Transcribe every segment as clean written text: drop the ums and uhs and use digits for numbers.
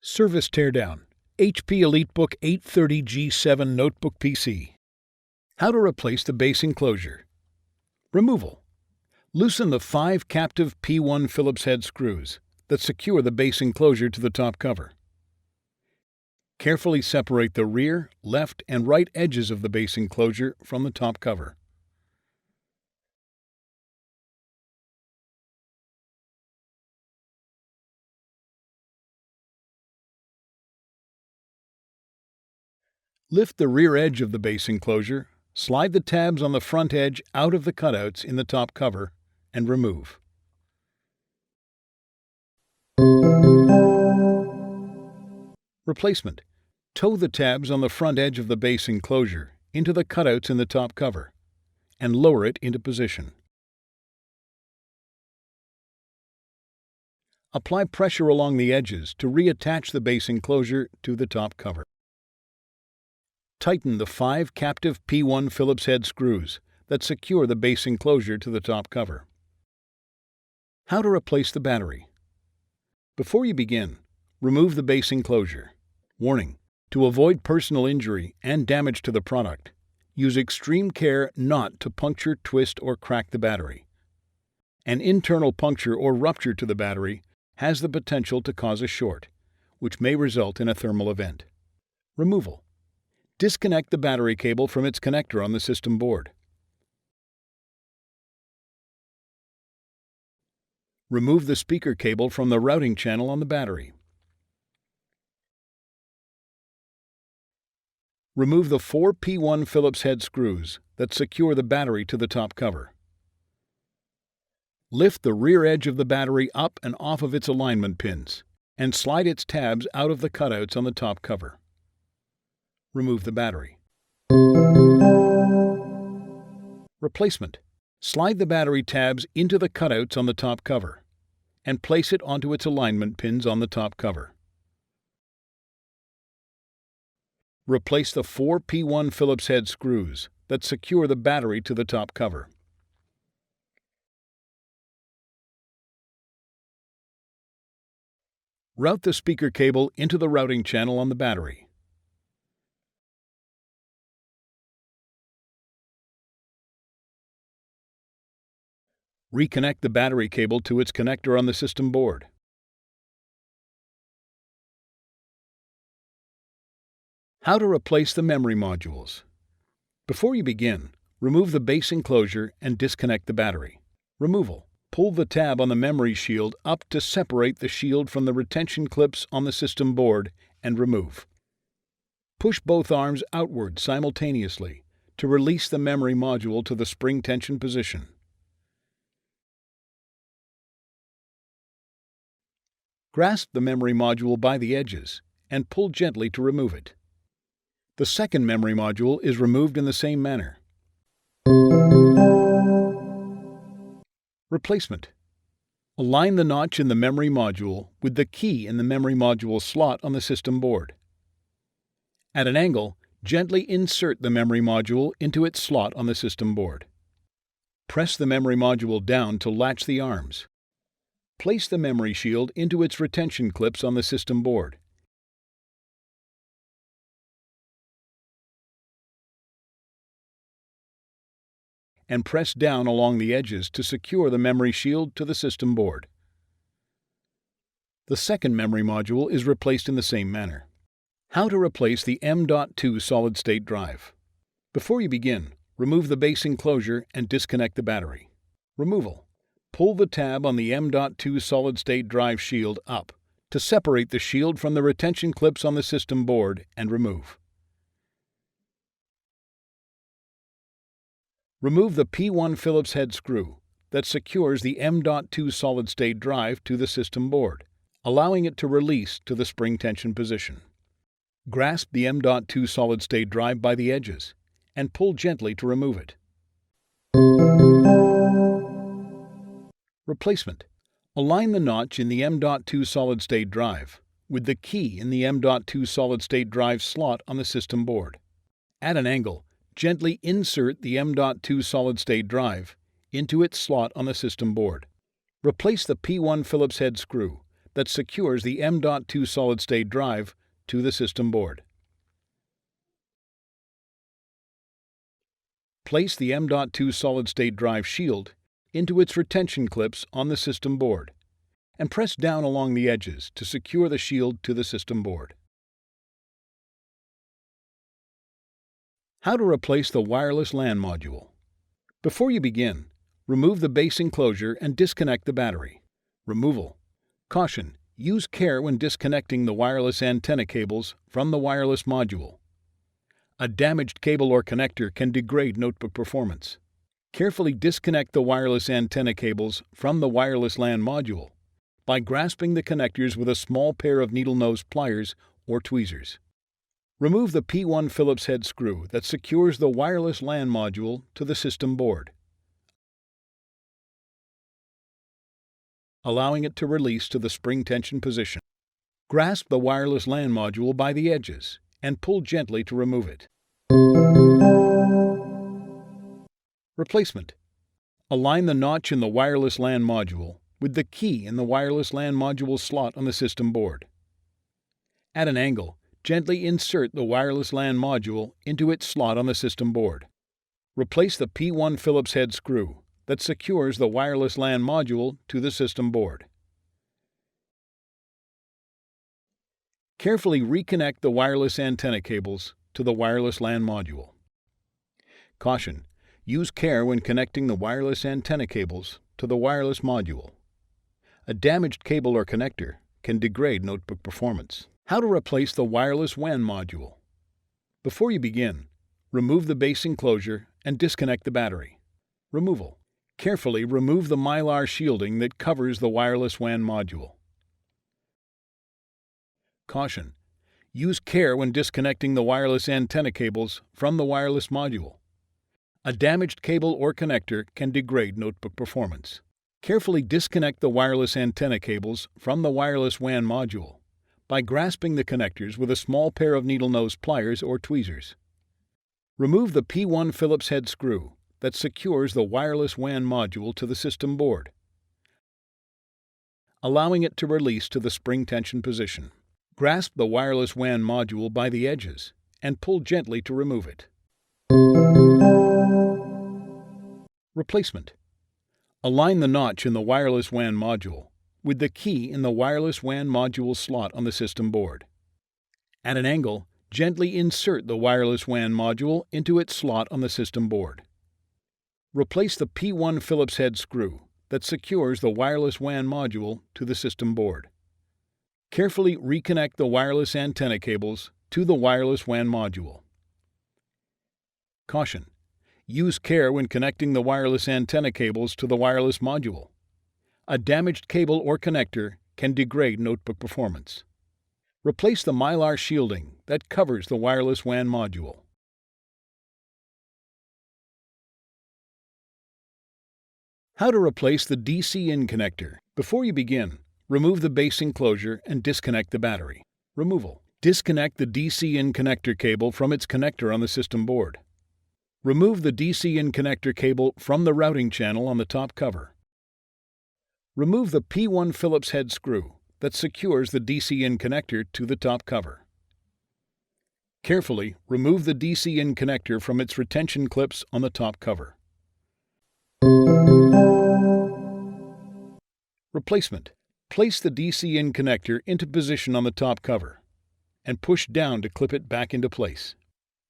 Service Teardown, HP EliteBook 830G7 Notebook PC. How to replace the base enclosure. Removal. Loosen the 5 captive P1 Phillips head screws that secure the base enclosure to the top cover. Carefully separate the rear, left, and right edges of the base enclosure from the top cover. Lift the rear edge of the base enclosure, slide the tabs on the front edge out of the cutouts in the top cover, and remove. Replacement. Tow the tabs on the front edge of the base enclosure into the cutouts in the top cover, and lower it into position. Apply pressure along the edges to reattach the base enclosure to the top cover. Tighten the 5 captive P1 Phillips head screws that secure the base enclosure to the top cover. How to replace the battery. Before you begin, remove the base enclosure. Warning: to avoid personal injury and damage to the product, use extreme care not to puncture, twist, or crack the battery. An internal puncture or rupture to the battery has the potential to cause a short, which may result in a thermal event. Removal. Disconnect the battery cable from its connector on the system board. Remove the speaker cable from the routing channel on the battery. Remove the 4 P1 Phillips head screws that secure the battery to the top cover. Lift the rear edge of the battery up and off of its alignment pins, and slide its tabs out of the cutouts on the top cover. Remove the battery. Replacement. Slide the battery tabs into the cutouts on the top cover, and place it onto its alignment pins on the top cover. Replace the 4 P1 Phillips head screws that secure the battery to the top cover. Route the speaker cable into the routing channel on the battery. Reconnect the battery cable to its connector on the system board. How to replace the memory modules. Before you begin, remove the base enclosure and disconnect the battery. Removal. Pull the tab on the memory shield up to separate the shield from the retention clips on the system board and remove. Push both arms outward simultaneously to release the memory module to the spring tension position. Grasp the memory module by the edges and pull gently to remove it. The second memory module is removed in the same manner. Replacement. Align the notch in the memory module with the key in the memory module slot on the system board. At an angle, gently insert the memory module into its slot on the system board. Press the memory module down to latch the arms. Place the memory shield into its retention clips on the system board. And press down along the edges to secure the memory shield to the system board. The second memory module is replaced in the same manner. How to replace the M.2 solid-state drive. Before you begin, remove the base enclosure and disconnect the battery. Removal. Pull the tab on the M.2 solid-state drive shield up to separate the shield from the retention clips on the system board and remove. Remove the P1 Phillips head screw that secures the M.2 solid-state drive to the system board, allowing it to release to the spring tension position. Grasp the M.2 solid-state drive by the edges and pull gently to remove it. Replacement. Align the notch in the M.2 solid-state drive with the key in the M.2 solid-state drive slot on the system board. At an angle, gently insert the M.2 solid-state drive into its slot on the system board. Replace the P1 Phillips head screw that secures the M.2 solid-state drive to the system board. Place the M.2 solid-state drive shield into its retention clips on the system board and press down along the edges to secure the shield to the system board. How to replace the wireless LAN module. Before you begin, remove the base enclosure and disconnect the battery. Removal. Caution: use care when disconnecting the wireless antenna cables from the wireless module. A damaged cable or connector can degrade notebook performance. Carefully disconnect the wireless antenna cables from the wireless LAN module by grasping the connectors with a small pair of needle-nose pliers or tweezers. Remove the P1 Phillips head screw that secures the wireless LAN module to the system board, allowing it to release to the spring tension position. Grasp the wireless LAN module by the edges and pull gently to remove it. Replacement. Align the notch in the wireless LAN module with the key in the wireless LAN module slot on the system board. At an angle, gently insert the wireless LAN module into its slot on the system board. Replace the P1 Phillips head screw that secures the wireless LAN module to the system board. Carefully reconnect the wireless antenna cables to the wireless LAN module. Caution: use care when connecting the wireless antenna cables to the wireless module. A damaged cable or connector can degrade notebook performance. How to replace the wireless WAN module. Before you begin, remove the base enclosure and disconnect the battery. Removal. Carefully remove the mylar shielding that covers the wireless WAN module. Caution: use care when disconnecting the wireless antenna cables from the wireless module. A damaged cable or connector can degrade notebook performance. Carefully disconnect the wireless antenna cables from the wireless WAN module by grasping the connectors with a small pair of needle-nose pliers or tweezers. Remove the P1 Phillips head screw that secures the wireless WAN module to the system board, allowing it to release to the spring tension position. Grasp the wireless WAN module by the edges and pull gently to remove it. Replacement. Align the notch in the wireless WAN module with the key in the wireless WAN module slot on the system board. At an angle, gently insert the wireless WAN module into its slot on the system board. Replace the P1 Phillips head screw that secures the wireless WAN module to the system board. Carefully reconnect the wireless antenna cables to the wireless WAN module. Caution: use care when connecting the wireless antenna cables to the wireless module. A damaged cable or connector can degrade notebook performance. Replace the mylar shielding that covers the wireless WAN module. How to replace the DC-in connector. Before you begin, remove the base enclosure and disconnect the battery. Removal. Disconnect the DC-in connector cable from its connector on the system board. Remove the DC-in connector cable from the routing channel on the top cover. Remove the P1 Phillips head screw that secures the DC-in connector to the top cover. Carefully remove the DC-in connector from its retention clips on the top cover. Replacement. Place the DC-in connector into position on the top cover and push down to clip it back into place.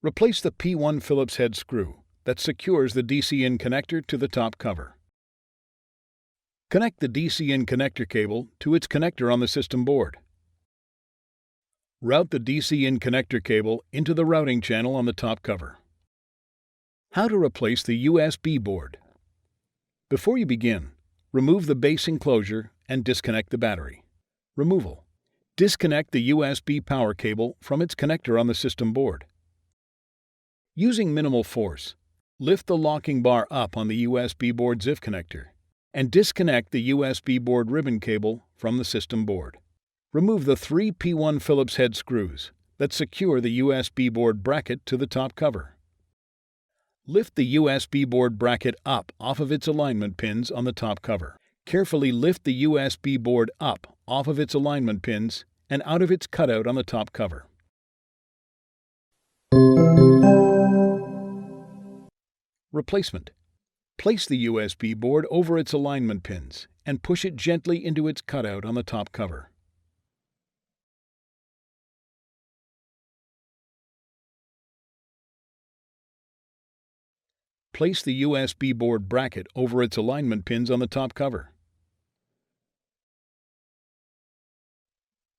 Replace the P1 Phillips head screw that secures the DC-in connector to the top cover. Connect the DC-in connector cable to its connector on the system board. Route the DC-in connector cable into the routing channel on the top cover. How to replace the USB board. Before you begin, remove the base enclosure and disconnect the battery. Removal. Disconnect the USB power cable from its connector on the system board. Using minimal force, lift the locking bar up on the USB board ZIF connector and disconnect the USB board ribbon cable from the system board. Remove the 3 P1 Phillips head screws that secure the USB board bracket to the top cover. Lift the USB board bracket up off of its alignment pins on the top cover. Carefully lift the USB board up off of its alignment pins and out of its cutout on the top cover. Replacement. Place the USB board over its alignment pins and push it gently into its cutout on the top cover. Place the USB board bracket over its alignment pins on the top cover.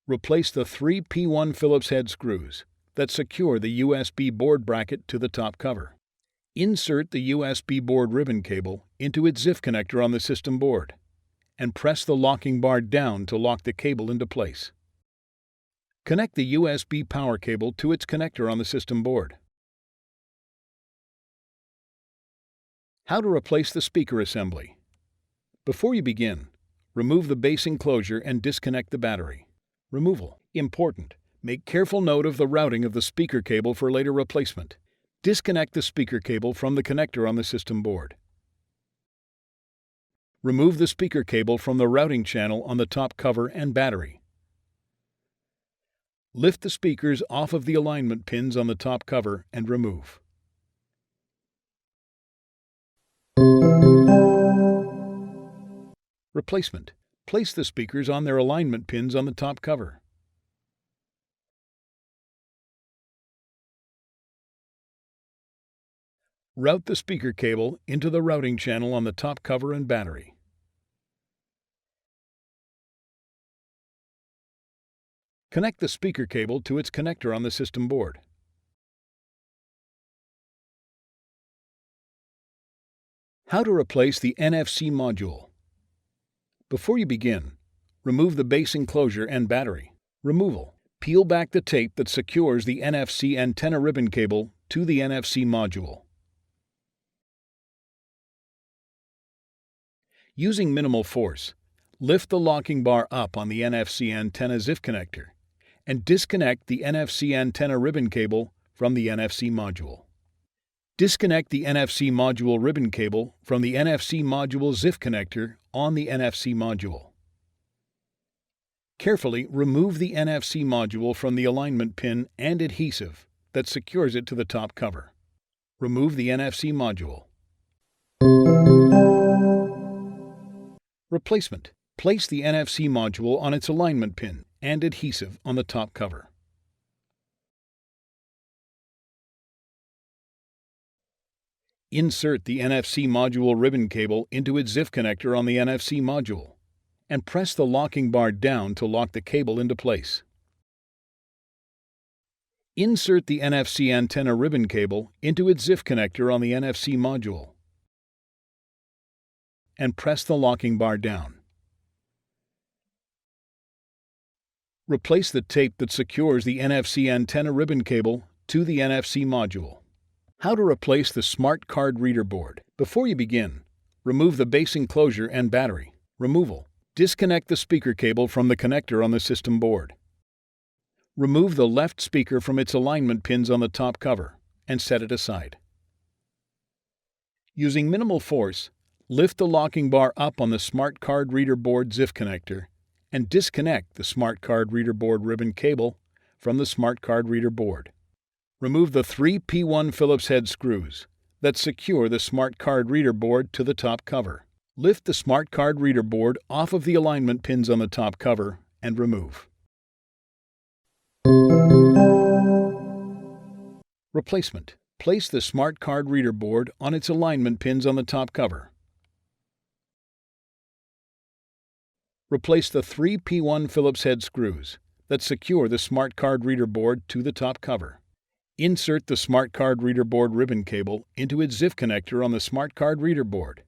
Replace the 3 P1 Phillips head screws that secure the USB board bracket to the top cover. Insert the USB board ribbon cable into its ZIF connector on the system board and press the locking bar down to lock the cable into place. Connect the USB power cable to its connector on the system board. How to replace the speaker assembly. Before you begin, remove the base enclosure and disconnect the battery. Removal. Important. Make careful note of the routing of the speaker cable for later replacement. Disconnect the speaker cable from the connector on the system board. Remove the speaker cable from the routing channel on the top cover and battery. Lift the speakers off of the alignment pins on the top cover and remove. Replacement. Place the speakers on their alignment pins on the top cover. Route the speaker cable into the routing channel on the top cover and battery. Connect the speaker cable to its connector on the system board. How to replace the NFC module. Before you begin, remove the base enclosure and battery. Removal. Peel back the tape that secures the NFC antenna ribbon cable to the NFC module. Using minimal force, lift the locking bar up on the NFC antenna ZIF connector and disconnect the NFC antenna ribbon cable from the NFC module. Disconnect the NFC module ribbon cable from the NFC module ZIF connector on the NFC module. Carefully remove the NFC module from the alignment pin and adhesive that secures it to the top cover. Remove the NFC module. Replacement. Place the NFC module on its alignment pin and adhesive on the top cover. Insert the NFC module ribbon cable into its ZIF connector on the NFC module and press the locking bar down to lock the cable into place. Insert the NFC antenna ribbon cable into its ZIF connector on the NFC module and press the locking bar down. Replace the tape that secures the NFC antenna ribbon cable to the NFC module. How to replace the smart card reader board. Before you begin, remove the base enclosure and battery. Removal. Disconnect the speaker cable from the connector on the system board. Remove the left speaker from its alignment pins on the top cover and set it aside. Using minimal force, lift the locking bar up on the smart card reader board ZIF connector and disconnect the smart card reader board ribbon cable from the smart card reader board. Remove the 3 P1 Phillips head screws that secure the smart card reader board to the top cover. Lift the smart card reader board off of the alignment pins on the top cover and remove. Replacement. Place the smart card reader board on its alignment pins on the top cover. Replace the 3 P1 Phillips head screws that secure the smart card reader board to the top cover. Insert the smart card reader board ribbon cable into its ZIF connector on the smart card reader board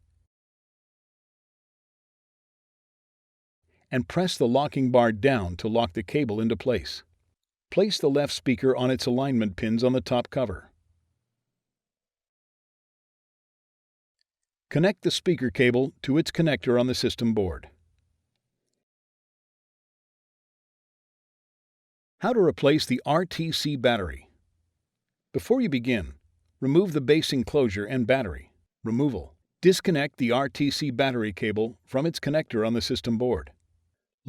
and press the locking bar down to lock the cable into place. Place the left speaker on its alignment pins on the top cover. Connect the speaker cable to its connector on the system board. How to replace the RTC battery. Before you begin, remove the base enclosure and battery. Removal. Disconnect the RTC battery cable from its connector on the system board.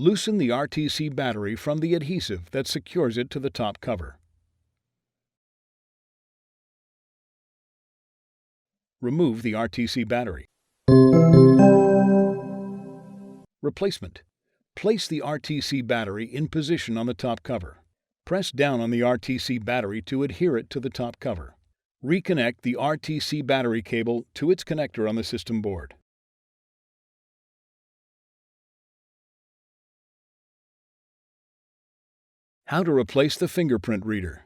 Loosen the RTC battery from the adhesive that secures it to the top cover. Remove the RTC battery. Replacement. Place the RTC battery in position on the top cover. Press down on the RTC battery to adhere it to the top cover. Reconnect the RTC battery cable to its connector on the system board. How to replace the fingerprint reader.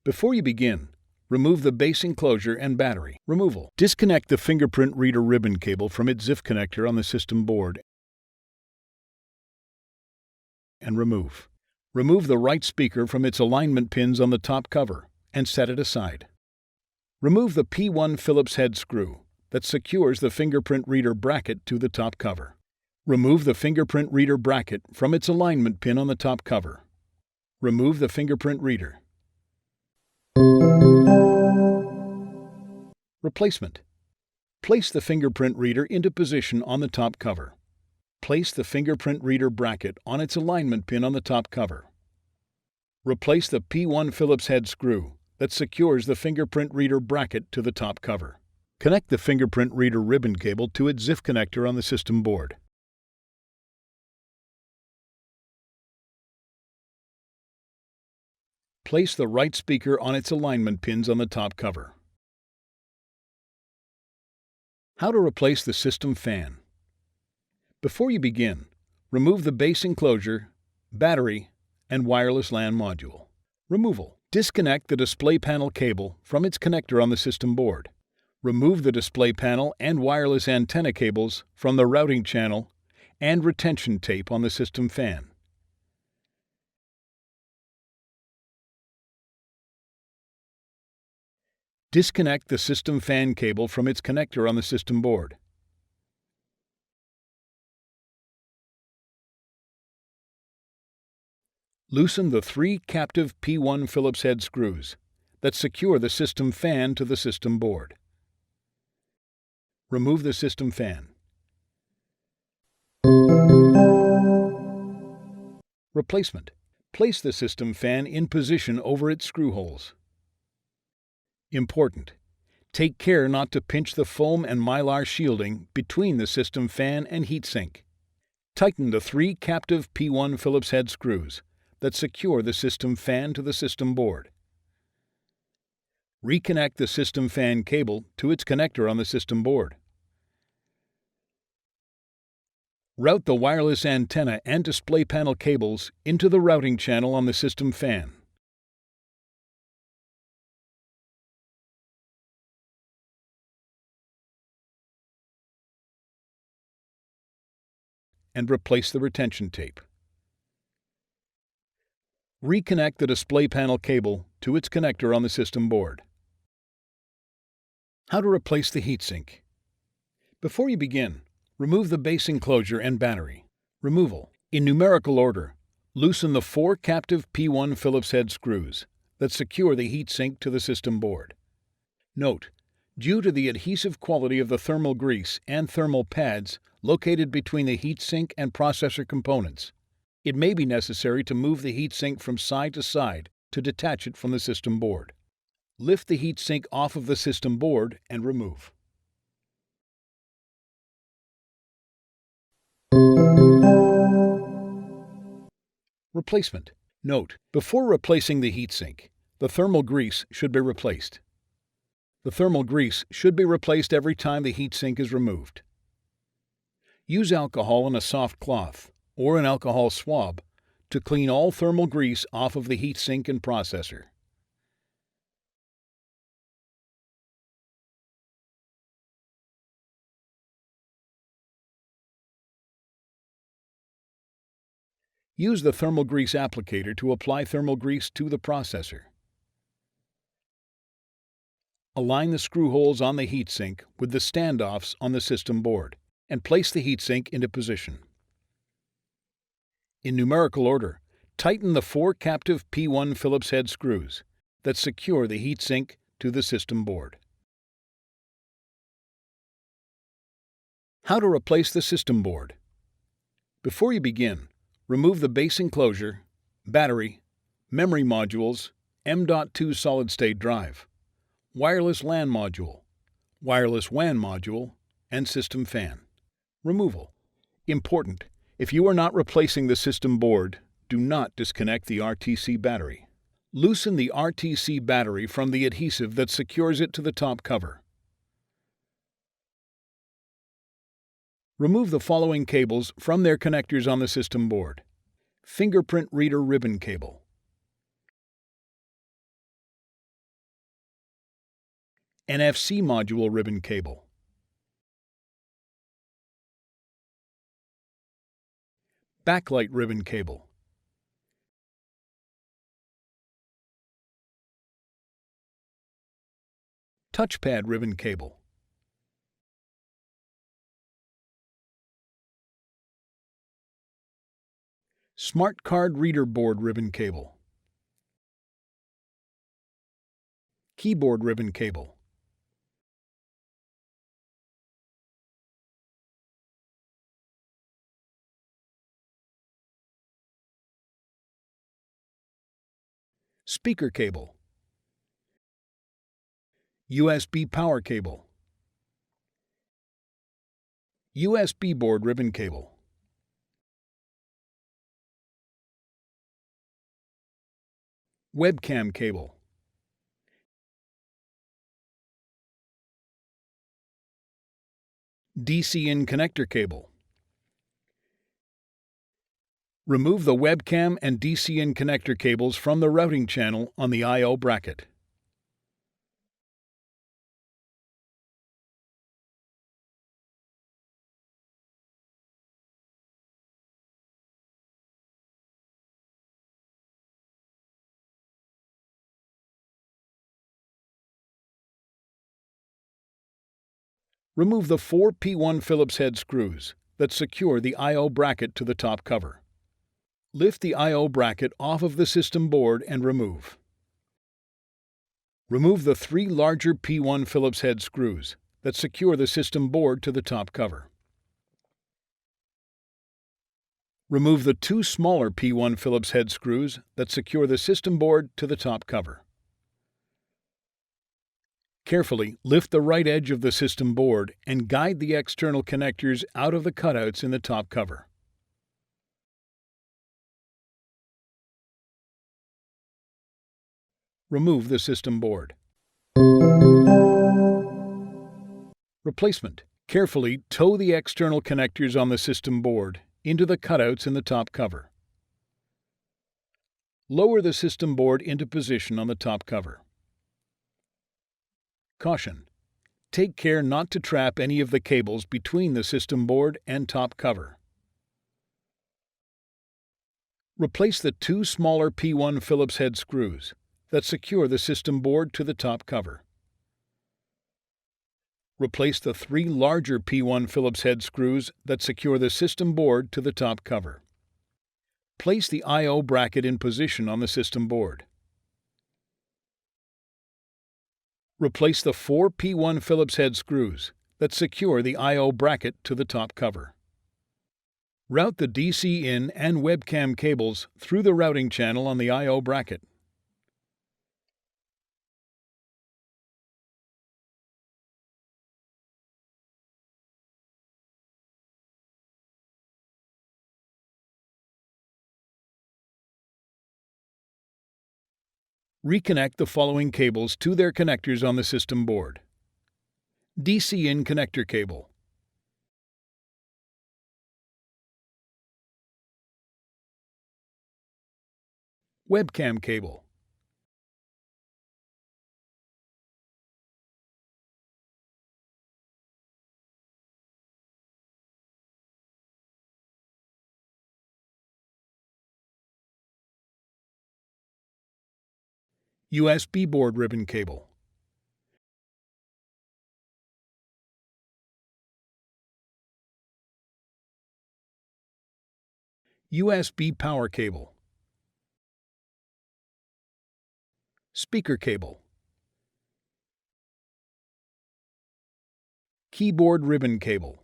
Before you begin, remove the base enclosure and battery. Removal. Disconnect the fingerprint reader ribbon cable from its ZIF connector on the system board and remove. Remove the right speaker from its alignment pins on the top cover and set it aside. Remove the P1 Phillips head screw that secures the fingerprint reader bracket to the top cover. Remove the fingerprint reader bracket from its alignment pin on the top cover. Remove the fingerprint reader. Replacement. Place the fingerprint reader into position on the top cover. Place the fingerprint reader bracket on its alignment pin on the top cover. Replace the P1 Phillips head screw that secures the fingerprint reader bracket to the top cover. Connect the fingerprint reader ribbon cable to its ZIF connector on the system board. Place the right speaker on its alignment pins on the top cover. How to replace the system fan. Before you begin, remove the base enclosure, battery, and wireless LAN module. Removal. Disconnect the display panel cable from its connector on the system board. Remove the display panel and wireless antenna cables from the routing channel and retention tape on the system fan. Disconnect the system fan cable from its connector on the system board. Loosen the 3 captive P1 Phillips head screws that secure the system fan to the system board. Remove the system fan. Replacement. Place the system fan in position over its screw holes. Important. Take care not to pinch the foam and mylar shielding between the system fan and heatsink. Tighten the 3 captive P1 Phillips head screws that secure the system fan to the system board. Reconnect the system fan cable to its connector on the system board. Route the wireless antenna and display panel cables into the routing channel on the system fan. And replace the retention tape. Reconnect the display panel cable to its connector on the system board. How to replace the heatsink. Before you begin, remove the base enclosure and battery. Removal. In numerical order, loosen the 4 captive P1 Phillips head screws that secure the heatsink to the system board. Note, due to the adhesive quality of the thermal grease and thermal pads located between the heatsink and processor components, it may be necessary to move the heatsink from side to side to detach it from the system board. Lift the heatsink off of the system board and remove. Replacement. Note, before replacing the heatsink, the thermal grease should be replaced. The thermal grease should be replaced every time the heatsink is removed. Use alcohol in a soft cloth or an alcohol swab to clean all thermal grease off of the heatsink and processor. Use the thermal grease applicator to apply thermal grease to the processor. Align the screw holes on the heatsink with the standoffs on the system board and place the heatsink into position. In numerical order, tighten the 4 captive P1 Phillips head screws that secure the heatsink to the system board. How to replace the system board. Before you begin, remove the base enclosure, battery, memory modules, M.2 solid-state drive, wireless LAN module, wireless WAN module, and system fan. Removal. Important: if you are not replacing the system board, do not disconnect the RTC battery. Loosen the RTC battery from the adhesive that secures it to the top cover. Remove the following cables from their connectors on the system board. Fingerprint Reader ribbon cable, NFC Module ribbon cable, backlight ribbon cable, Touchpad ribbon cable, Smart Card Reader Board ribbon cable, keyboard ribbon cable, speaker cable, USB power cable, USB board ribbon cable, webcam cable, DC-in connector cable. Remove the webcam and DC-in connector cables from the routing channel on the I/O bracket. Remove the 4 P1 Phillips head screws that secure the I/O bracket to the top cover. Lift the I/O bracket off of the system board and remove. Remove the 3 larger P1 Phillips head screws that secure the system board to the top cover. Remove the 2 smaller P1 Phillips head screws that secure the system board to the top cover. Carefully lift the right edge of the system board and guide the external connectors out of the cutouts in the top cover. Remove the system board. Replacement. Carefully tow the external connectors on the system board into the cutouts in the top cover. Lower the system board into position on the top cover. Caution: take care not to trap any of the cables between the system board and top cover. Replace the 2 smaller P1 Phillips head screws that secure the system board to the top cover. Replace the 3 larger P1 Phillips head screws that secure the system board to the top cover. Place the I/O bracket in position on the system board. Replace the 4 P1 Phillips head screws that secure the I/O bracket to the top cover. Route the DC-in and webcam cables through the routing channel on the I/O bracket. Reconnect the following cables to their connectors on the system board. DC-in connector cable, webcam cable, USB board ribbon cable, USB power cable, speaker cable, keyboard ribbon cable,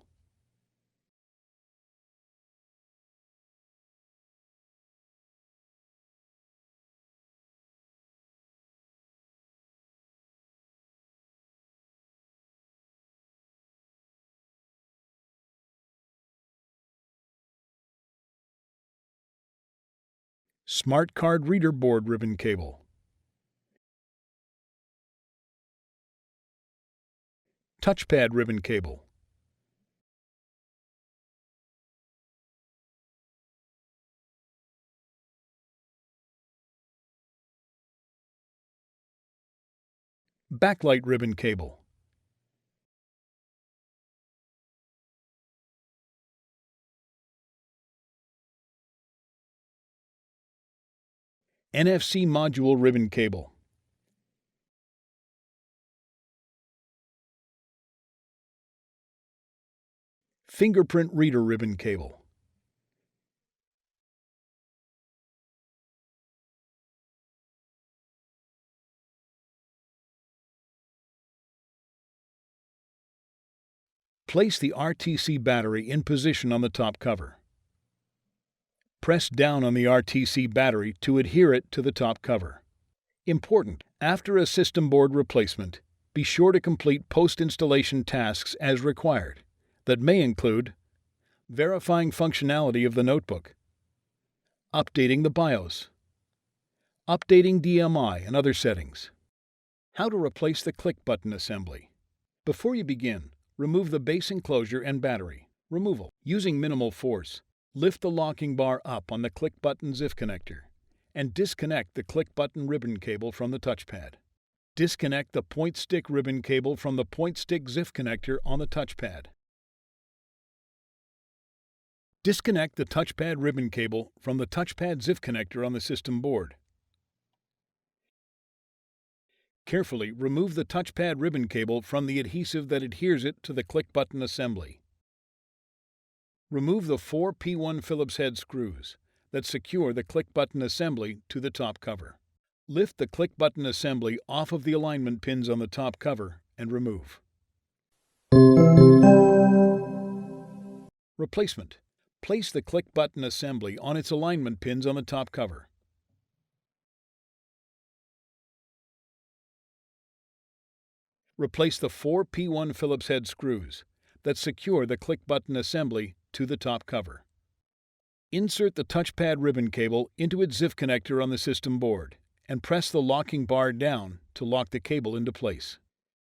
Smart Card Reader Board Ribbon Cable, Touchpad Ribbon Cable, Backlight Ribbon Cable, NFC Module Ribbon Cable, Fingerprint Reader Ribbon Cable, Place the RTC battery in position on the top cover. Press down on the RTC battery to adhere it to the top cover. Important: after a system board replacement, be sure to complete post-installation tasks as required. That may include verifying functionality of the notebook, updating the BIOS, updating DMI and other settings. How to replace the click button assembly. Before you begin, remove the base enclosure and battery. Removal. Using minimal force, lift the locking bar up on the click button ZIF connector and disconnect the click button ribbon cable from the touchpad. Disconnect the point stick ribbon cable from the point stick ZIF connector on the touchpad. Disconnect the touchpad ribbon cable from the touchpad ZIF connector on the system board. Carefully remove the touchpad ribbon cable from the adhesive that adheres it to the click button assembly. Remove the 4 P1 Phillips head screws that secure the click button assembly to the top cover. Lift the click button assembly off of the alignment pins on the top cover and remove. Replacement. Place the click button assembly on its alignment pins on the top cover. Replace the 4 P1 Phillips head screws that secure the click button assembly to the top cover. Insert the touchpad ribbon cable into its ZIF connector on the system board and press the locking bar down to lock the cable into place.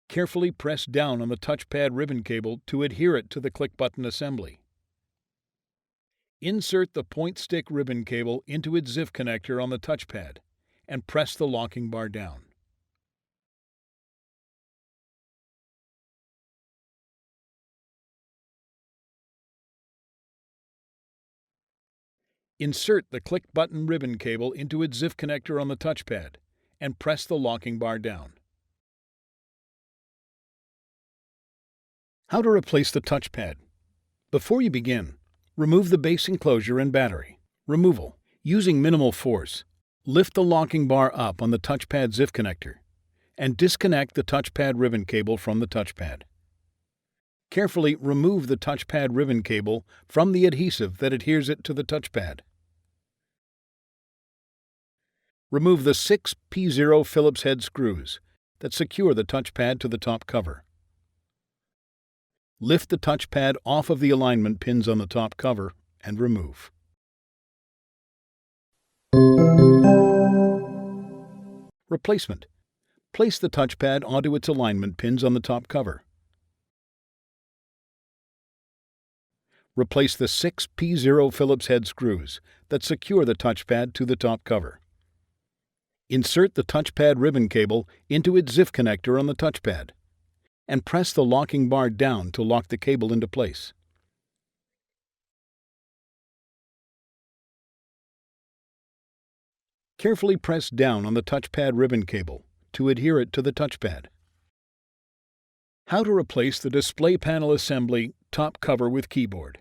Carefully press down on the touchpad ribbon cable to adhere it to the click button assembly. Insert the point stick ribbon cable into its ZIF connector on the touchpad and press the locking bar down. Insert the click button ribbon cable into its ZIF connector on the touchpad and press the locking bar down. How to replace the touchpad. Before you begin, remove the base enclosure and battery. Removal. Using minimal force, lift the locking bar up on the touchpad ZIF connector and disconnect the touchpad ribbon cable from the touchpad. Carefully remove the touchpad ribbon cable from the adhesive that adheres it to the touchpad. Remove the 6 P0 Phillips head screws that secure the touchpad to the top cover. Lift the touchpad off of the alignment pins on the top cover and remove. Replacement. Place the touchpad onto its alignment pins on the top cover. Replace the 6 P0 Phillips head screws that secure the touchpad to the top cover. Insert the touchpad ribbon cable into its ZIF connector on the touchpad and press the locking bar down to lock the cable into place. Carefully press down on the touchpad ribbon cable to adhere it to the touchpad. How to replace the display panel assembly top cover with keyboard.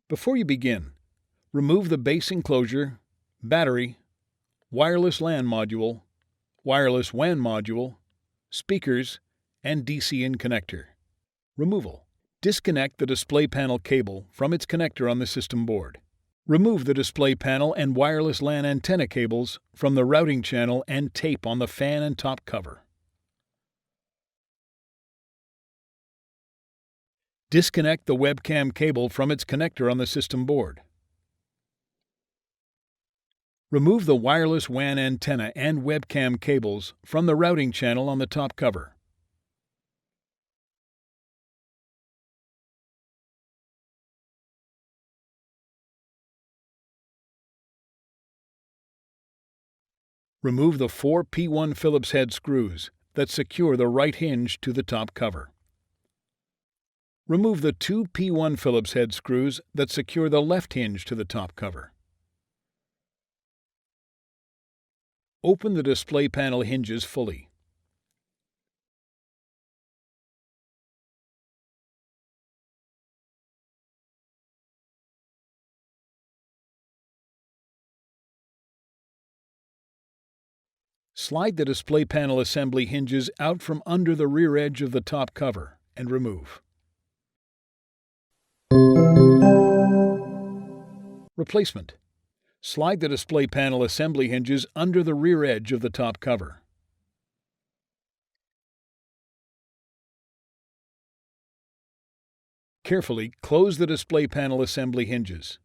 Before you begin, remove the base enclosure, battery, wireless LAN module, wireless WAN module, speakers, and DC-in connector. Removal. Disconnect the display panel cable from its connector on the system board. Remove the display panel and wireless LAN antenna cables from the routing channel and tape on the fan and top cover. Disconnect the webcam cable from its connector on the system board. Remove the wireless WAN antenna and webcam cables from the routing channel on the top cover. Remove the 4 P1 Phillips head screws that secure the right hinge to the top cover. Remove the 2 P1 Phillips head screws that secure the left hinge to the top cover. Open the display panel hinges fully. Slide the display panel assembly hinges out from under the rear edge of the top cover and remove. Replacement. Slide the display panel assembly hinges under the rear edge of the top cover. Carefully close the display panel assembly hinges.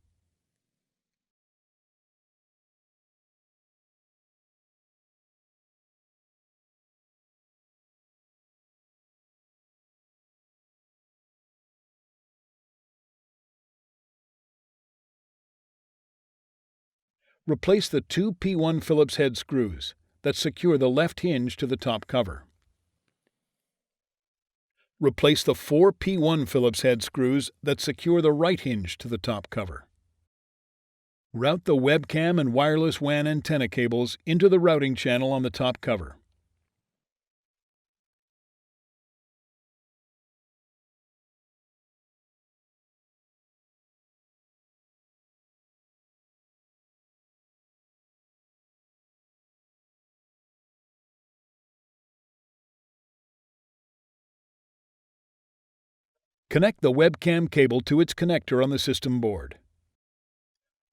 Replace the 2 P1 Phillips head screws that secure the left hinge to the top cover. Replace the 4 P1 Phillips head screws that secure the right hinge to the top cover. Route the webcam and wireless WAN antenna cables into the routing channel on the top cover. Connect the webcam cable to its connector on the system board.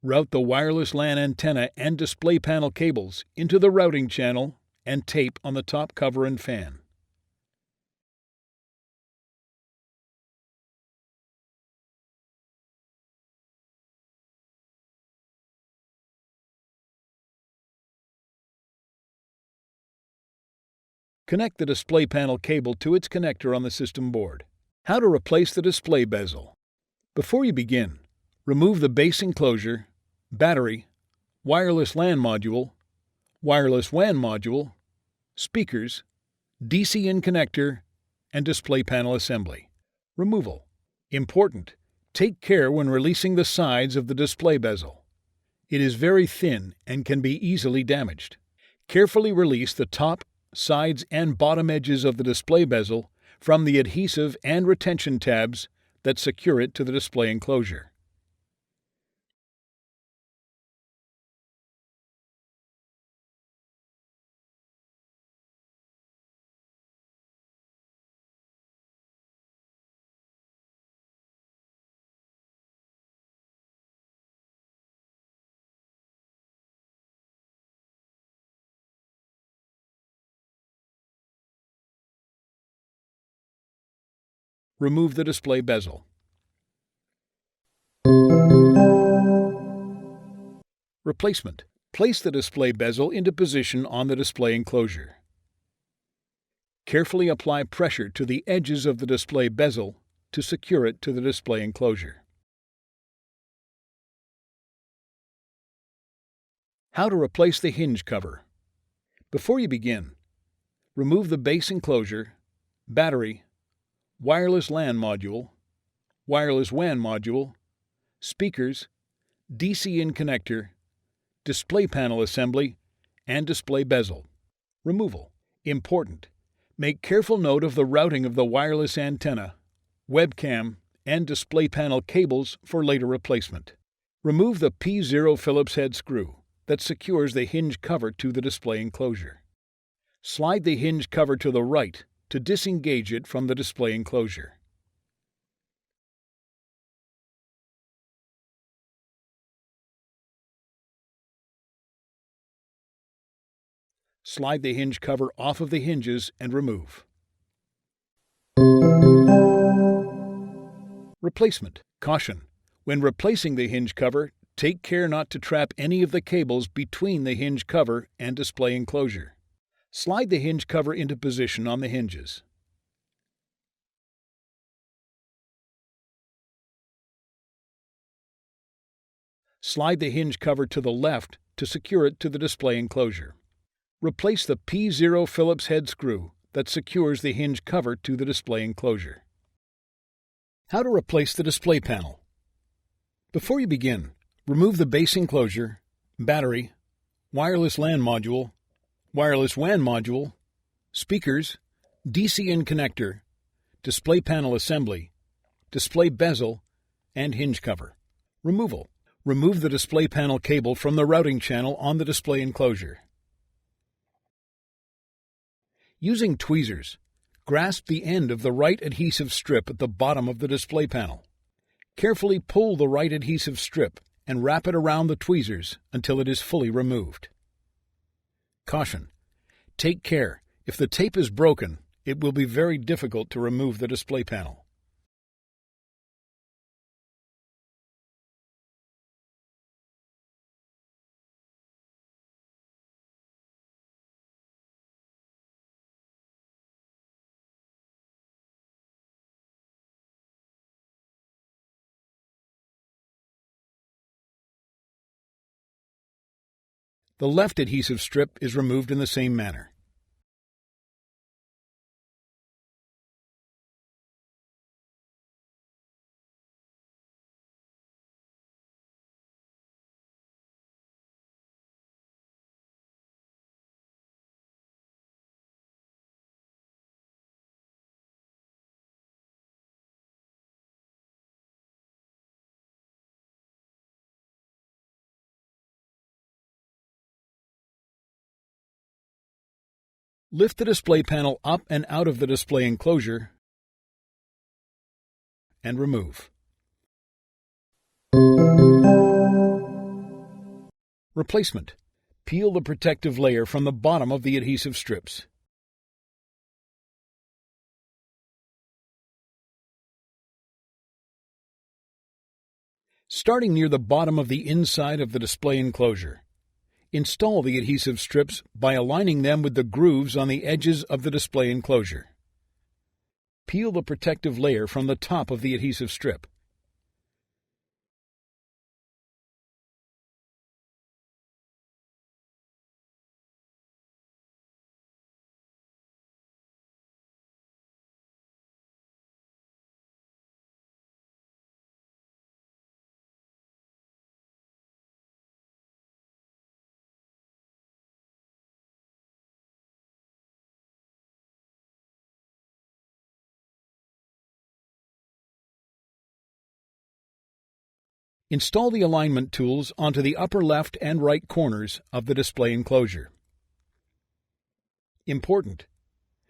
Route the wireless LAN antenna and display panel cables into the routing channel and tape on the top cover and fan. Connect the display panel cable to its connector on the system board. How to replace the display bezel. Before you begin, remove the base enclosure, battery, wireless LAN module, wireless WAN module, speakers, DC-in connector, and display panel assembly. Removal. Important. Take care when releasing the sides of the display bezel. It is very thin and can be easily damaged. Carefully release the top, sides, and bottom edges of the display bezel from the adhesive and retention tabs that secure it to the display enclosure. Remove the display bezel. Replacement. Place the display bezel into position on the display enclosure. Carefully apply pressure to the edges of the display bezel to secure it to the display enclosure. How to replace the hinge cover. Before you begin, remove the base enclosure, battery, wireless LAN module, wireless WAN module, speakers, DC-in connector, display panel assembly, and display bezel. Removal. Important. Make careful note of the routing of the wireless antenna, webcam, and display panel cables for later replacement. Remove the P0 Phillips head screw that secures the hinge cover to the display enclosure. Slide the hinge cover to the right to disengage it from the display enclosure. Slide the hinge cover off of the hinges and remove. Replacement. Caution. When replacing the hinge cover, Take care not to trap any of the cables between the hinge cover and display enclosure. Slide the hinge cover into position on the hinges. Slide the hinge cover to the left to secure it to the display enclosure. Replace the P0 Phillips head screw that secures the hinge cover to the display enclosure. How to replace the display panel. Before you begin, remove the base enclosure, battery, wireless LAN module, wireless WAN module, speakers, DC in connector, display panel assembly, display bezel, and hinge cover. Removal. Remove the display panel cable from the routing channel on the display enclosure. Using tweezers, grasp the end of the right adhesive strip at the bottom of the display panel. Carefully pull the right adhesive strip and wrap it around the tweezers until it is fully removed. Caution: take care. If the tape is broken, it will be very difficult to remove the display panel. The left adhesive strip is removed in the same manner. Lift the display panel up and out of the display enclosure and remove. Replacement. Peel the protective layer from the bottom of the adhesive strips. Starting near the bottom of the inside of the display enclosure, install the adhesive strips by aligning them with the grooves on the edges of the display enclosure. Peel the protective layer from the top of the adhesive strip. Install the alignment tools onto the upper left and right corners of the display enclosure. Important: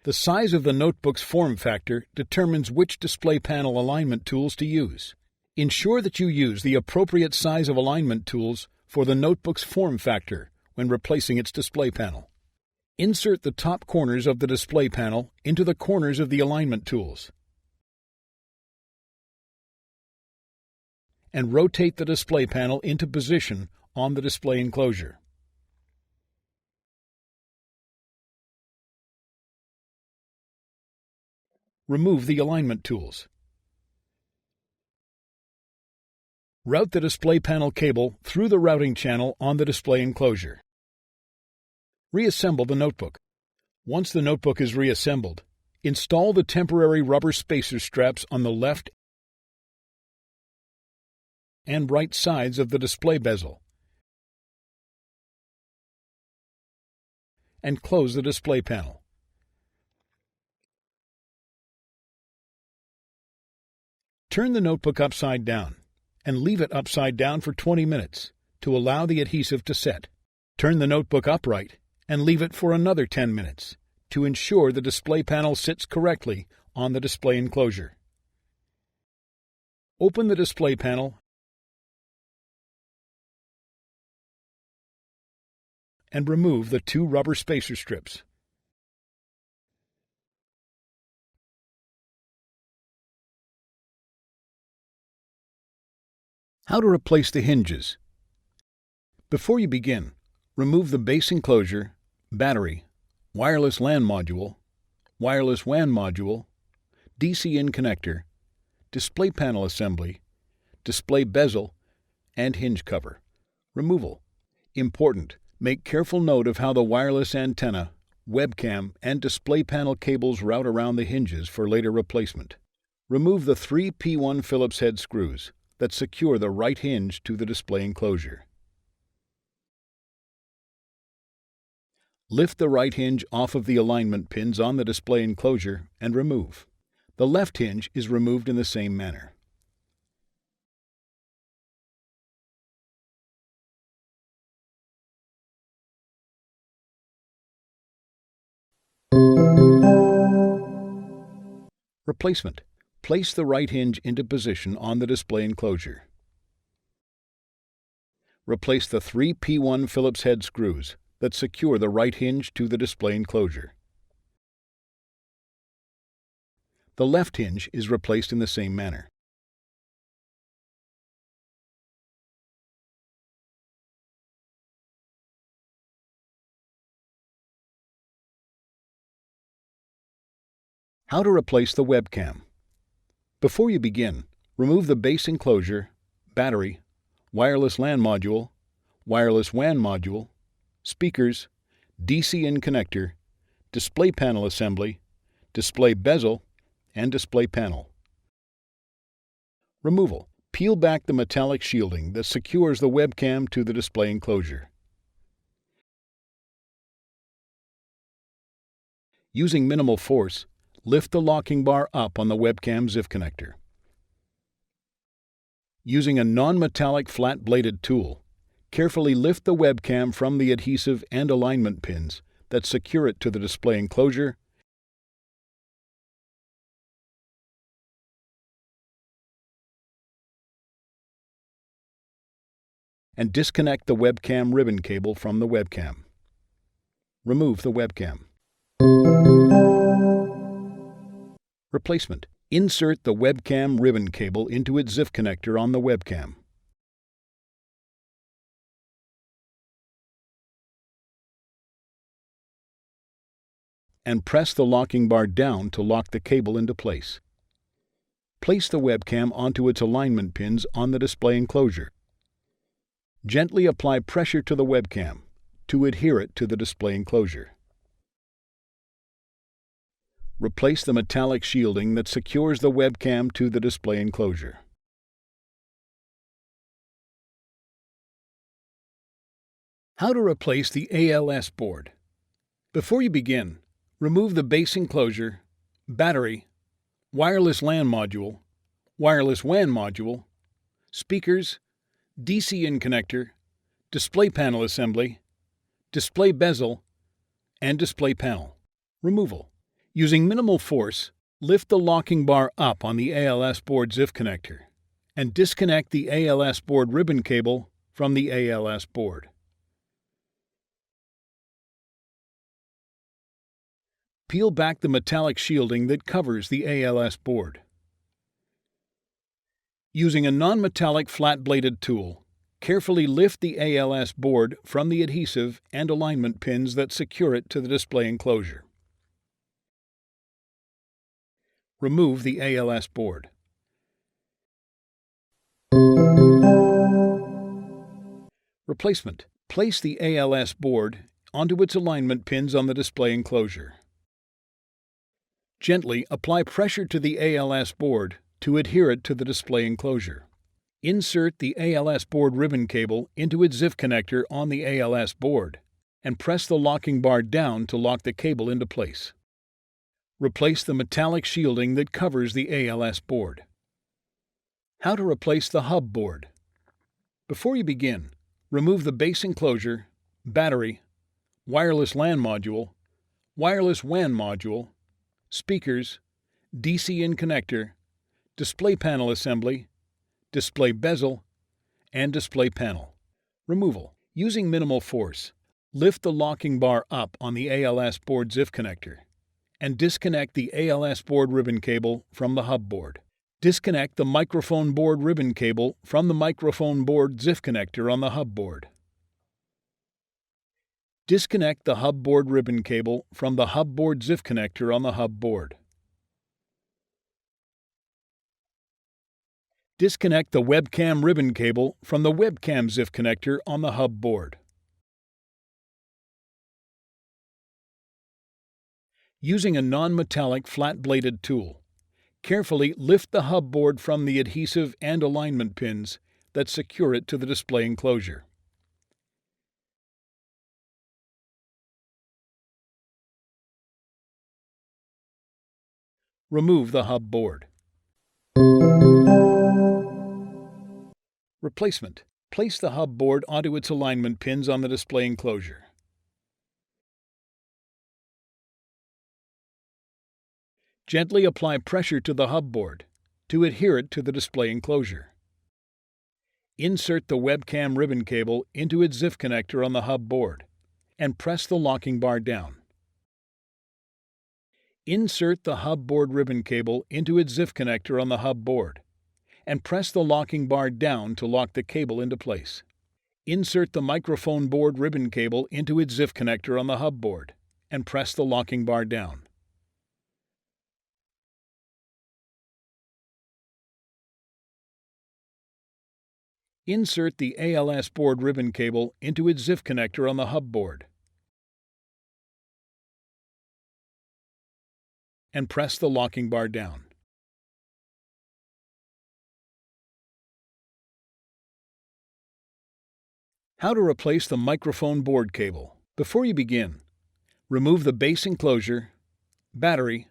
the size of the notebook's form factor determines which display panel alignment tools to use. Ensure that you use the appropriate size of alignment tools for the notebook's form factor when replacing its display panel. Insert the top corners of the display panel into the corners of the alignment tools, and rotate the display panel into position on the display enclosure. Remove the alignment tools. Route the display panel cable through the routing channel on the display enclosure. Reassemble the notebook. Once the notebook is reassembled, install the temporary rubber spacer straps on the left and right sides of the display bezel, and close the display panel. Turn the notebook upside down and leave it upside down for 20 minutes to allow the adhesive to set. Turn the notebook upright and leave it for another 10 minutes to ensure the display panel sits correctly on the display enclosure. Open the display panel and remove the 2 rubber spacer strips. How to replace the hinges. Before you begin, remove the base enclosure, battery, wireless LAN module, wireless WAN module, DC-in connector, display panel assembly, display bezel, and hinge cover. Removal. Important: make careful note of how the wireless antenna, webcam, and display panel cables route around the hinges for later replacement. Remove the 3 P1 Phillips head screws that secure the right hinge to the display enclosure. Lift the right hinge off of the alignment pins on the display enclosure and remove. The left hinge is removed in the same manner. Replacement. Place the right hinge into position on the display enclosure. Replace the 3 P1 Phillips head screws that secure the right hinge to the display enclosure. The left hinge is replaced in the same manner. How to replace the webcam. Before you begin, remove the base enclosure, battery, wireless LAN module, wireless WAN module, speakers, DC-in connector, display panel assembly, display bezel, and display panel. Removal. Peel back the metallic shielding that secures the webcam to the display enclosure. Using minimal force, lift the locking bar up on the webcam ZIF connector. Using a non-metallic flat-bladed tool, carefully lift the webcam from the adhesive and alignment pins that secure it to the display enclosure and disconnect the webcam ribbon cable from the webcam. Remove the webcam. Replacement. Insert the webcam ribbon cable into its ZIF connector on the webcam. And press the locking bar down to lock the cable into place. Place the webcam onto its alignment pins on the display enclosure. Gently apply pressure to the webcam to adhere it to the display enclosure. Replace the metallic shielding that secures the webcam to the display enclosure. How to replace the ALS board. Before you begin, remove the base enclosure, battery, wireless LAN module, wireless WAN module, speakers, DC-in connector, display panel assembly, display bezel, and display panel. Removal. Using minimal force, lift the locking bar up on the ALS board ZIF connector and disconnect the ALS board ribbon cable from the ALS board. Peel back the metallic shielding that covers the ALS board. Using a non-metallic flat-bladed tool, carefully lift the ALS board from the adhesive and alignment pins that secure it to the display enclosure. Remove the ALS board. Replacement. Place the ALS board onto its alignment pins on the display enclosure. Gently apply pressure to the ALS board to adhere it to the display enclosure. Insert the ALS board ribbon cable into its ZIF connector on the ALS board and press the locking bar down to lock the cable into place. Replace the metallic shielding that covers the ALS board. How to replace the hub board. Before you begin, remove the base enclosure, battery, wireless LAN module, wireless WAN module, speakers, DC-in connector, display panel assembly, display bezel, and display panel. Removal. Using minimal force, lift the locking bar up on the ALS board ZIF connector and disconnect the ALS board ribbon cable from the hub board. Disconnect the microphone board ribbon cable from the microphone board ZIF connector on the hub board. Disconnect the hub board ribbon cable from the hub board ZIF connector on the hub board. Disconnect the webcam ribbon cable from the webcam ZIF connector on the hub board. Using a non-metallic flat-bladed tool, carefully lift the hub board from the adhesive and alignment pins that secure it to the display enclosure. Remove the hub board. Replacement. Place the hub board onto its alignment pins on the display enclosure. Gently apply pressure to the hub board to adhere it to the display enclosure. Insert the webcam ribbon cable into its ZIF connector on the hub board and press the locking bar down. Insert the hub board ribbon cable into its ZIF connector on the hub board and press the locking bar down to lock the cable into place. Insert the microphone board ribbon cable into its ZIF connector on the hub board and press the locking bar down. Insert the ALS board ribbon cable into its ZIF connector on the hub board and press the locking bar down. How to replace the microphone board cable. Before you begin, remove the base enclosure, battery,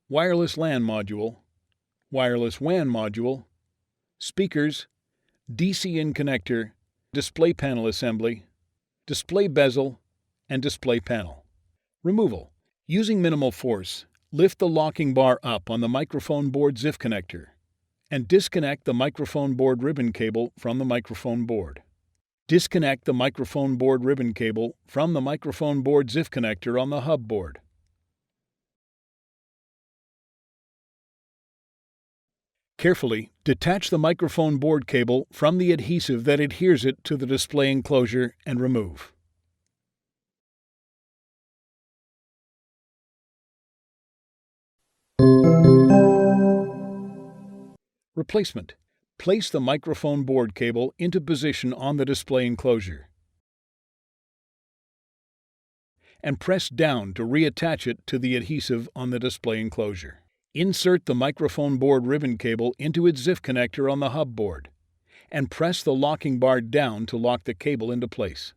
wireless LAN module, wireless WAN module, speakers, DC in connector, display panel assembly, display bezel, and display panel. Removal. Using minimal force, lift the locking bar up on the microphone board ZIF connector and disconnect the microphone board ribbon cable from the microphone board. Disconnect the microphone board ribbon cable from the microphone board ZIF connector on the hub board. Carefully detach the microphone board cable from the adhesive that adheres it to the display enclosure and remove. Replacement. Place the microphone board cable into position on the display enclosure and press down to reattach it to the adhesive on the display enclosure. Insert the microphone board ribbon cable into its ZIF connector on the hub board and press the locking bar down to lock the cable into place.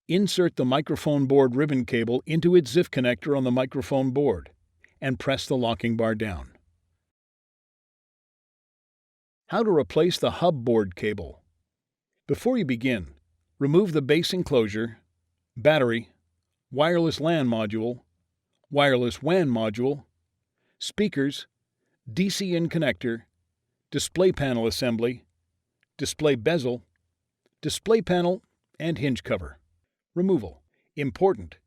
Insert the microphone board ribbon cable into its ZIF connector on the microphone board and press the locking bar down. How to replace the hub board cable. Before you begin, remove the base enclosure, battery, wireless LAN module, wireless WAN module, speakers, DC in connector, display panel assembly, display bezel, display panel, and hinge cover. Removal. Important.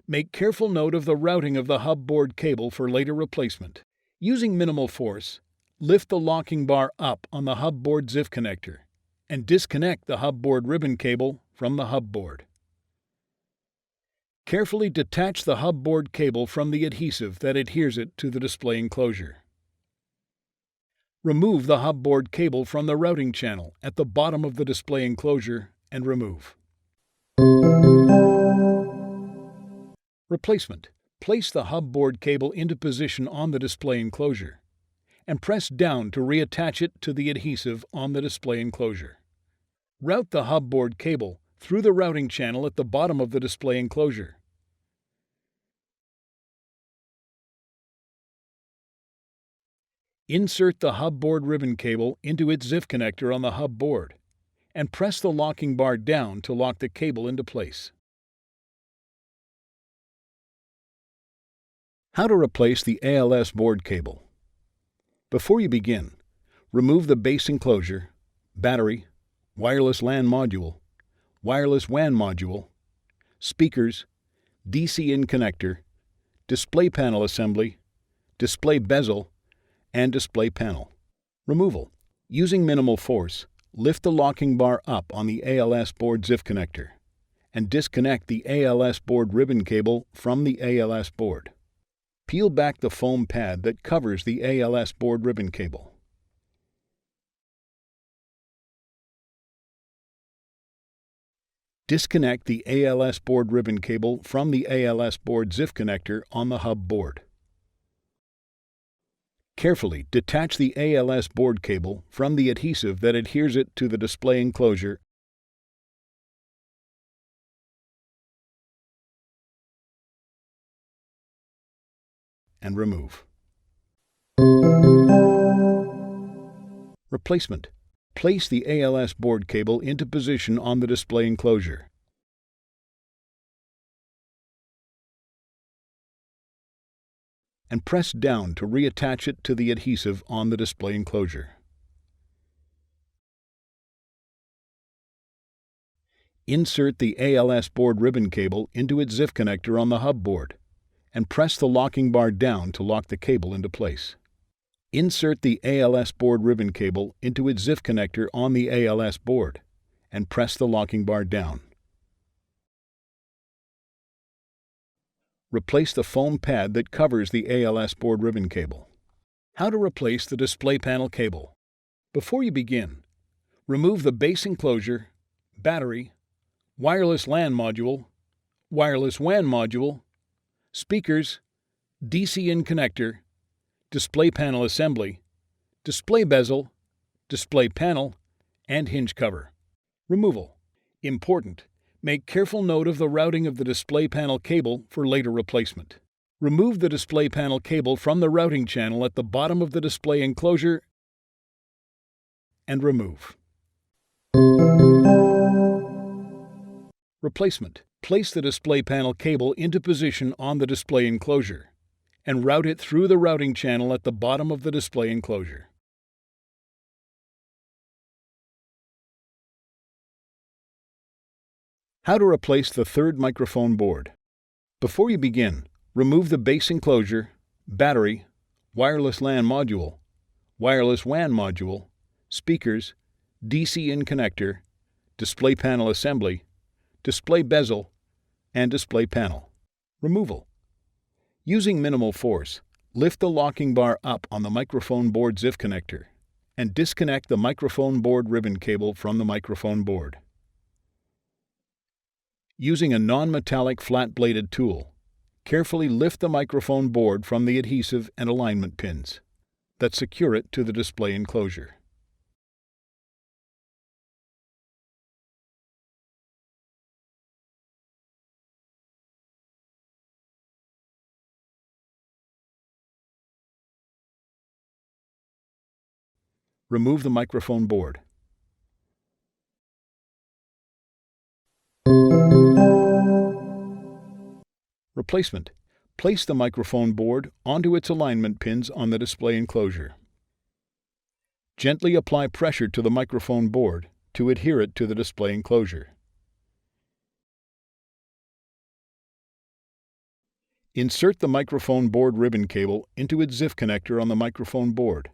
Make careful note of the routing of the hub board cable for later replacement. Using minimal force, lift the locking bar up on the hub board ZIF connector and disconnect the hub board ribbon cable from the hub board. Carefully detach the hub board cable from the adhesive that adheres it to the display enclosure. Remove the hub board cable from the routing channel at the bottom of the display enclosure and remove. Replacement. Place the hub board cable into position on the display enclosure and press down to reattach it to the adhesive on the display enclosure. Route the hub board cable through the routing channel at the bottom of the display enclosure. Insert the hub board ribbon cable into its ZIF connector on the hub board and press the locking bar down to lock the cable into place. How to replace the ALS board cable. Before you begin, remove the base enclosure, battery, wireless LAN module, wireless WAN module, speakers, DC in connector, display panel assembly, display bezel, and display panel. Removal. Using minimal force, lift the locking bar up on the ALS board ZIF connector and disconnect the ALS board ribbon cable from the ALS board. Peel back the foam pad that covers the ALS board ribbon cable. Disconnect the ALS board ribbon cable from the ALS board ZIF connector on the hub board. Carefully detach the ALS board cable from the adhesive that adheres it to the display enclosure and remove. Replacement. Place the ALS board cable into position on the display enclosure. And press down to reattach it to the adhesive on the display enclosure. Insert the ALS board ribbon cable into its ZIF connector on the hub board and press the locking bar down to lock the cable into place. Insert the ALS board ribbon cable into its ZIF connector on the ALS board and press the locking bar down. Replace the foam pad that covers the ALS board ribbon cable. How to replace the display panel cable. Before you begin, remove the base enclosure, battery, wireless LAN module, wireless WAN module, speakers, DC in connector, display panel assembly, display bezel, display panel, and hinge cover. Removal. Important. Make careful note of the routing of the display panel cable for later replacement. Remove the display panel cable from the routing channel at the bottom of the display enclosure and remove. Replacement. Place the display panel cable into position on the display enclosure and route it through the routing channel at the bottom of the display enclosure. How to replace the third microphone board. Before you begin, remove the base enclosure, battery, wireless LAN module, wireless WAN module, speakers, DC in connector, display panel assembly, display bezel, and display panel. Removal. Using minimal force, lift the locking bar up on the microphone board ZIF connector and disconnect the microphone board ribbon cable from the microphone board. Using a non-metallic flat-bladed tool, carefully lift the microphone board from the adhesive and alignment pins that secure it to the display enclosure. Remove the microphone board. Replacement. Place the microphone board onto its alignment pins on the display enclosure. Gently apply pressure to the microphone board to adhere it to the display enclosure. Insert the microphone board ribbon cable into its ZIF connector on the microphone board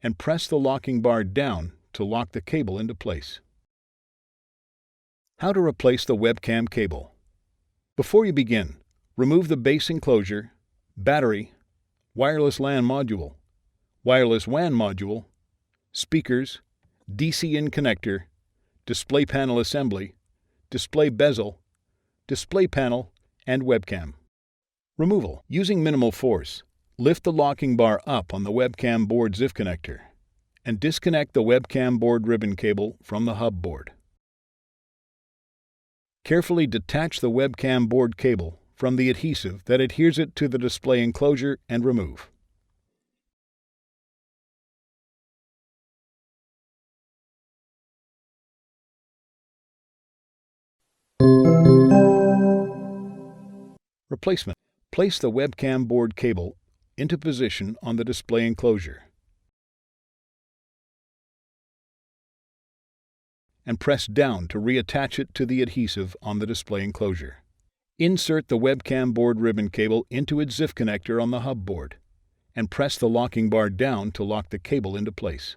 and press the locking bar down to lock the cable into place. How to replace the webcam cable. Before you begin, remove the base enclosure, battery, wireless LAN module, wireless WAN module, speakers, DC in connector, display panel assembly, display bezel, display panel, and webcam. Removal. Using minimal force, lift the locking bar up on the webcam board ZIF connector and disconnect the webcam board ribbon cable from the hub board. Carefully detach the webcam board cable from the adhesive that adheres it to the display enclosure and remove. Replacement. Place the webcam board cable into position on the display enclosure and press down to reattach it to the adhesive on the display enclosure. Insert the webcam board ribbon cable into its ZIF connector on the hub board and press the locking bar down to lock the cable into place.